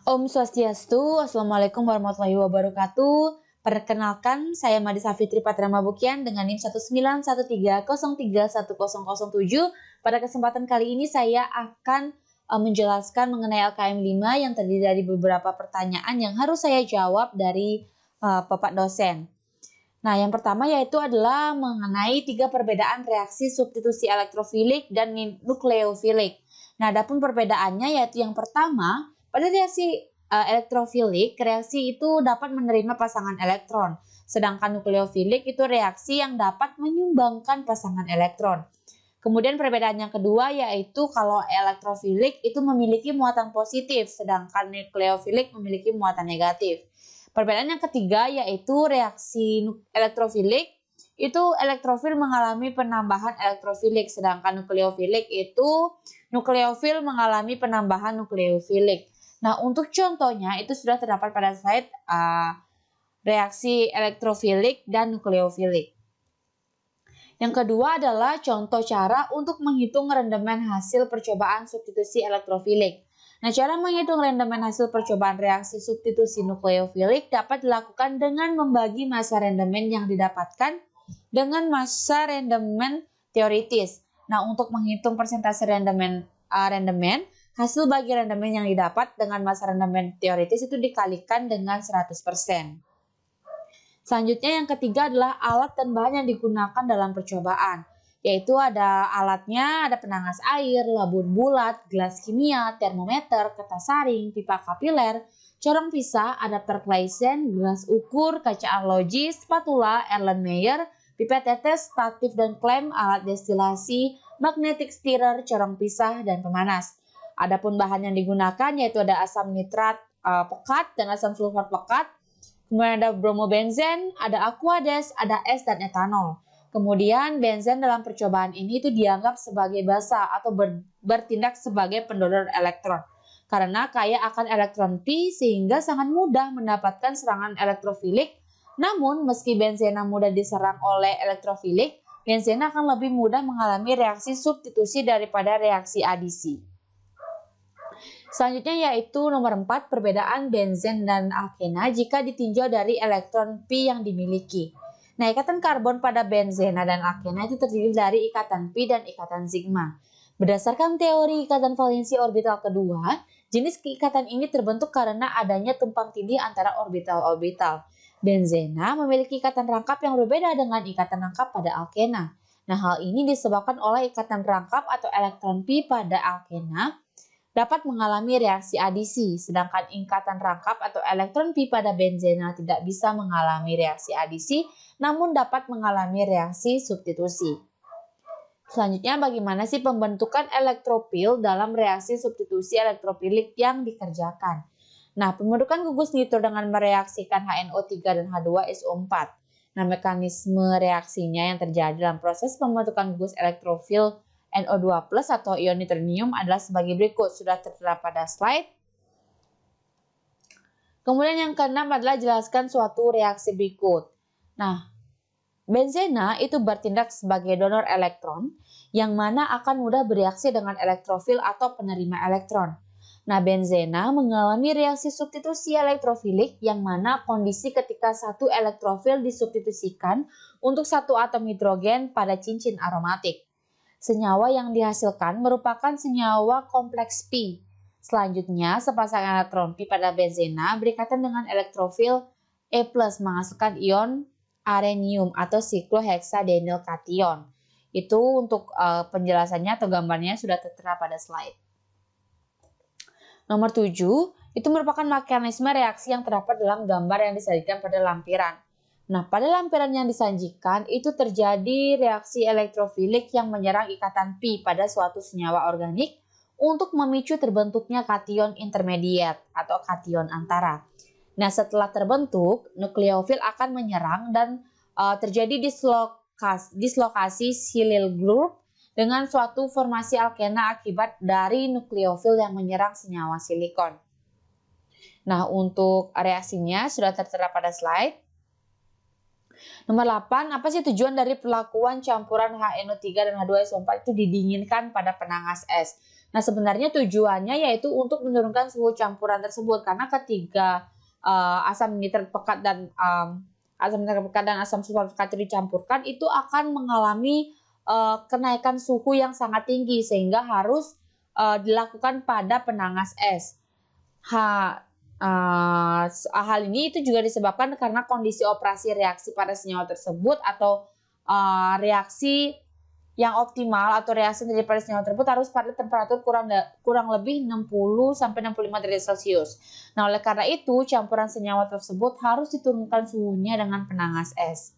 Om Swastiastu, Assalamualaikum warahmatullahi wabarakatuh. Perkenalkan, saya Madisa Fitri Patramabukian dengan NIM 191303107. Pada kesempatan kali ini saya akan menjelaskan mengenai LKM 5 yang terdiri dari beberapa pertanyaan yang harus saya jawab dari Bapak dosen. Nah, yang pertama yaitu adalah mengenai 3 perbedaan reaksi substitusi elektrofilik dan nukleofilik. Nah, adapun perbedaannya yaitu yang pertama, pada reaksi elektrofilik, reaksi itu dapat menerima pasangan elektron. Sedangkan nukleofilik itu reaksi yang dapat menyumbangkan pasangan elektron. Kemudian perbedaan yang kedua yaitu kalau elektrofilik itu memiliki muatan positif, sedangkan nukleofilik memiliki muatan negatif. Perbedaan yang ketiga yaitu reaksi elektrofilik, itu elektrofil mengalami penambahan elektrofilik, sedangkan nukleofilik itu nukleofil mengalami penambahan nukleofilik. Nah, untuk contohnya itu sudah terdapat pada slide reaksi elektrofilik dan nukleofilik. Yang kedua adalah contoh cara untuk menghitung rendemen hasil percobaan substitusi elektrofilik. Nah, cara menghitung rendemen hasil percobaan reaksi substitusi nukleofilik dapat dilakukan dengan membagi massa rendemen yang didapatkan dengan massa rendemen teoritis. Nah, untuk menghitung persentase rendemen, hasil bagi rendemen yang didapat dengan massa rendemen teoritis itu dikalikan dengan 100%. Selanjutnya yang ketiga adalah alat dan bahan yang digunakan dalam percobaan. Yaitu ada alatnya, ada penangas air, labun bulat, gelas kimia, termometer, kertas saring, pipa kapiler, corong pisah, adapter Claisen, gelas ukur, kaca arloji, spatula, Erlenmeyer, pipet tetes, statif dan klem, alat destilasi, magnetic stirrer, corong pisah, dan pemanas. Adapun bahan yang digunakan yaitu ada asam nitrat pekat dan asam sulfat pekat, kemudian ada bromobenzen, ada aquades, ada es dan etanol. Kemudian benzen dalam percobaan ini itu dianggap sebagai basa atau bertindak sebagai pendonor elektron. Karena kaya akan elektron pi sehingga sangat mudah mendapatkan serangan elektrofilik. Namun meski benzena mudah diserang oleh elektrofilik, benzena akan lebih mudah mengalami reaksi substitusi daripada reaksi adisi. Selanjutnya yaitu nomor 4, perbedaan benzen dan alkena jika ditinjau dari elektron pi yang dimiliki. Nah, ikatan karbon pada benzena dan alkena itu terdiri dari ikatan pi dan ikatan sigma. Berdasarkan teori ikatan valensi orbital kedua, jenis keikatan ini terbentuk karena adanya tumpang tindih antara orbital-orbital. Benzena memiliki ikatan rangkap yang berbeda dengan ikatan rangkap pada alkena. Nah, hal ini disebabkan oleh ikatan rangkap atau elektron pi pada alkena dapat mengalami reaksi adisi, sedangkan ikatan rangkap atau elektron pi pada benzena tidak bisa mengalami reaksi adisi, namun dapat mengalami reaksi substitusi. Selanjutnya, bagaimana sih pembentukan elektropil dalam reaksi substitusi elektrofilik yang dikerjakan? Nah, pembentukan gugus nitro dengan mereaksikan HNO3 dan H2SO4. Nah, mekanisme reaksinya yang terjadi dalam proses pembentukan gugus elektrofil NO2+ atau ion nitronium adalah sebagai berikut, sudah tertera pada slide. Kemudian yang keenam adalah jelaskan suatu reaksi berikut. Nah, benzena itu bertindak sebagai donor elektron yang mana akan mudah bereaksi dengan elektrofil atau penerima elektron. Nah, benzena mengalami reaksi substitusi elektrofilik yang mana kondisi ketika satu elektrofil disubstitusikan untuk satu atom hidrogen pada cincin aromatik. Senyawa yang dihasilkan merupakan senyawa kompleks pi. Selanjutnya, sepasang elektron pi pada benzena berikatan dengan elektrofil E+ menghasilkan ion arenium atau sikloheksadenyl kation. Itu untuk penjelasannya atau gambarnya sudah tertera pada slide. Nomor 7, itu merupakan mekanisme reaksi yang terdapat dalam gambar yang disajikan pada lampiran. Nah, pada lampiran yang disajikan itu terjadi reaksi elektrofilik yang menyerang ikatan pi pada suatu senyawa organik untuk memicu terbentuknya kation intermediate atau kation antara. Nah, setelah terbentuk, nukleofil akan menyerang dan terjadi dislokasi silyl group dengan suatu formasi alkena akibat dari nukleofil yang menyerang senyawa silikon. Nah, untuk reaksinya sudah tertera pada slide. Nomor 8, apa sih tujuan dari perlakuan campuran HNO3 dan H2SO4 itu didinginkan pada penangas es? Nah, sebenarnya tujuannya yaitu untuk menurunkan suhu campuran tersebut karena ketika asam nitrat pekat dan asam nitrat pekat dan asam sulfat pekat dicampurkan itu akan mengalami kenaikan suhu yang sangat tinggi sehingga harus dilakukan pada penangas es. Hal ini itu juga disebabkan karena kondisi operasi reaksi pada senyawa tersebut atau reaksi yang optimal atau reaksi daripada senyawa tersebut harus pada temperatur kurang lebih 60-65 derajat Celcius. Nah, oleh karena itu campuran senyawa tersebut harus diturunkan suhunya dengan penangas es.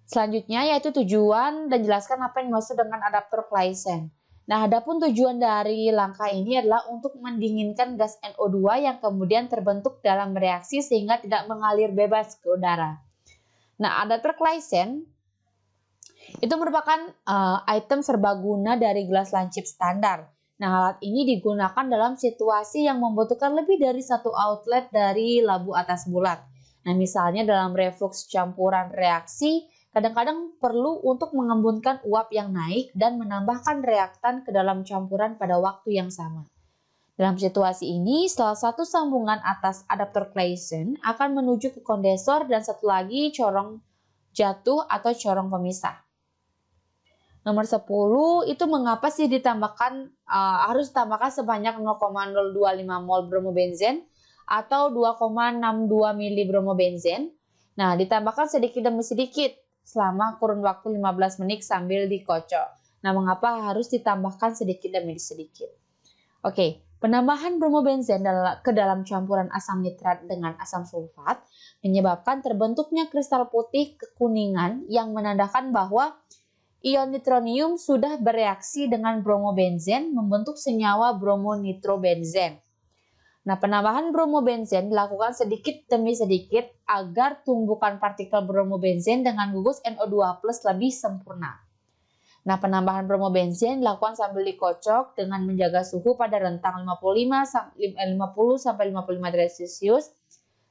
Selanjutnya yaitu tujuan dan jelaskan apa yang dimaksud dengan adaptor Claisen. Nah, adapun tujuan dari langkah ini adalah untuk mendinginkan gas NO2 yang kemudian terbentuk dalam reaksi sehingga tidak mengalir bebas ke udara. Nah, adaptor Claisen itu merupakan item serbaguna dari gelas lancip standar. Nah, alat ini digunakan dalam situasi yang membutuhkan lebih dari satu outlet dari labu atas bulat. Nah, misalnya dalam reflux campuran reaksi, kadang-kadang perlu untuk mengembunkan uap yang naik dan menambahkan reaktan ke dalam campuran pada waktu yang sama. Dalam situasi ini, salah satu sambungan atas adaptor Claisen akan menuju ke kondensor dan satu lagi corong jatuh atau corong pemisah. Nomor 10 itu mengapa sih harus ditambahkan sebanyak 0,025 mol bromobenzen atau 2,62 mili bromobenzen. Nah, ditambahkan sedikit demi sedikit selama kurun waktu 15 menit sambil dikocok. Nah, mengapa harus ditambahkan sedikit demi sedikit? Oke, penambahan bromobenzen ke dalam campuran asam nitrat dengan asam sulfat menyebabkan terbentuknya kristal putih kekuningan yang menandakan bahwa ion nitronium sudah bereaksi dengan bromobenzen membentuk senyawa bromonitrobenzen. Nah, penambahan bromobenzen dilakukan sedikit demi sedikit agar tumbukan partikel bromobenzen dengan gugus NO2+ lebih sempurna. Nah, penambahan bromobenzen dilakukan sambil dikocok dengan menjaga suhu pada rentang 50-55 derajat Celcius.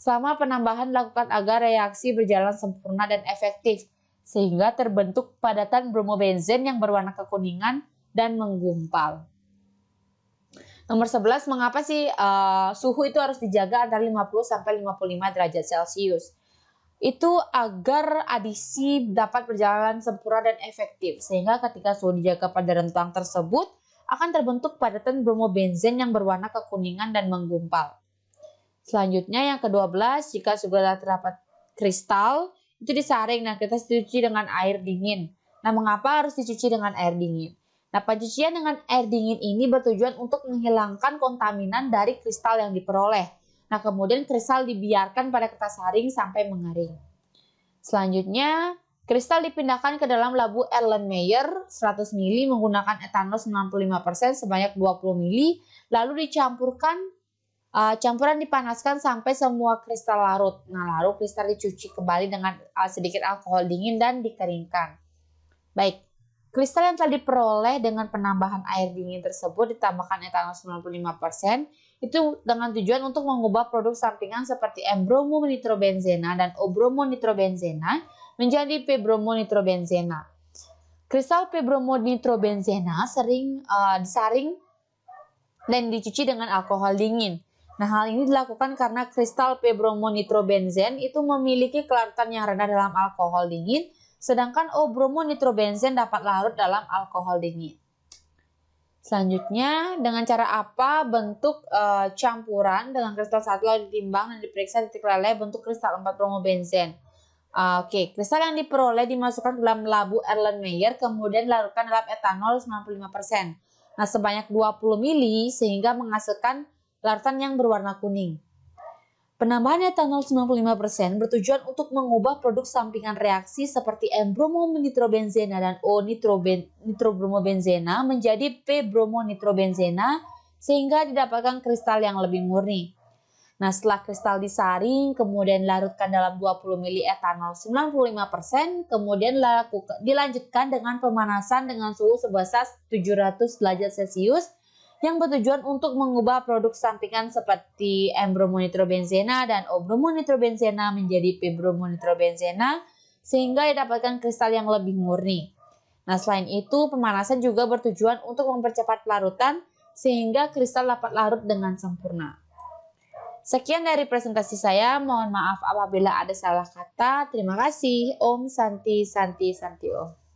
Selama penambahan dilakukan agar reaksi berjalan sempurna dan efektif, sehingga terbentuk padatan bromobenzen yang berwarna kekuningan dan menggumpal. Nomor 11, mengapa sih suhu itu harus dijaga antara 50-55 derajat Celcius? Itu agar adisi dapat berjalan sempurna dan efektif, sehingga ketika suhu dijaga pada rentang tersebut, akan terbentuk padatan bromobenzen yang berwarna kekuningan dan menggumpal. Selanjutnya yang ke-12, jika sudah terdapat kristal, itu disaring. Nah, kita cuci dengan air dingin. Nah, mengapa harus dicuci dengan air dingin? Nah, pencucian dengan air dingin ini bertujuan untuk menghilangkan kontaminan dari kristal yang diperoleh. Nah, kemudian kristal dibiarkan pada kertas saring sampai mengering. Selanjutnya, kristal dipindahkan ke dalam labu Erlenmeyer 100 ml menggunakan etanol 95% sebanyak 20 ml, lalu dicampurkan. Campuran dipanaskan sampai semua kristal larut. Nah, lalu kristal dicuci kembali dengan sedikit alkohol dingin dan dikeringkan. Baik, kristal yang telah diperoleh dengan penambahan air dingin tersebut ditambahkan etanol 95% itu dengan tujuan untuk mengubah produk sampingan seperti M-bromonitrobenzena dan O-bromonitrobenzena menjadi P-bromonitrobenzena. Kristal P-bromonitrobenzena sering disaring dan dicuci dengan alkohol dingin. Nah, hal ini dilakukan karena kristal P-bromonitrobenzen itu memiliki kelarutan yang rendah dalam alkohol dingin, sedangkan O-bromonitrobenzen dapat larut dalam alkohol dingin. Selanjutnya, dengan cara apa bentuk campuran dengan kristal 1 lalu ditimbang dan diperiksa titik leleh bentuk kristal 4-bromobenzen. Oke, kristal yang diperoleh dimasukkan ke dalam labu Erlenmeyer, kemudian dilarutkan dalam etanol 95%. Nah, sebanyak 20 ml sehingga menghasilkan larutan yang berwarna kuning. Penambahan etanol 95% bertujuan untuk mengubah produk sampingan reaksi seperti M-bromonitrobenzena dan O-nitrobromobenzena menjadi P-bromonitrobenzena sehingga didapatkan kristal yang lebih murni. Nah, setelah kristal disaring, kemudian larutkan dalam 20 ml etanol 95%, kemudian dilanjutkan dengan pemanasan dengan suhu sebesar 700 derajat Celcius yang bertujuan untuk mengubah produk sampingan seperti M-bromonitrobenzena dan O-bromonitrobenzena menjadi P-bromonitrobenzena sehingga didapatkan kristal yang lebih murni. Nah, selain itu, pemanasan juga bertujuan untuk mempercepat pelarutan sehingga kristal dapat larut dengan sempurna. Sekian dari presentasi saya. Mohon maaf apabila ada salah kata. Terima kasih. Om Santi Santi Santi Om.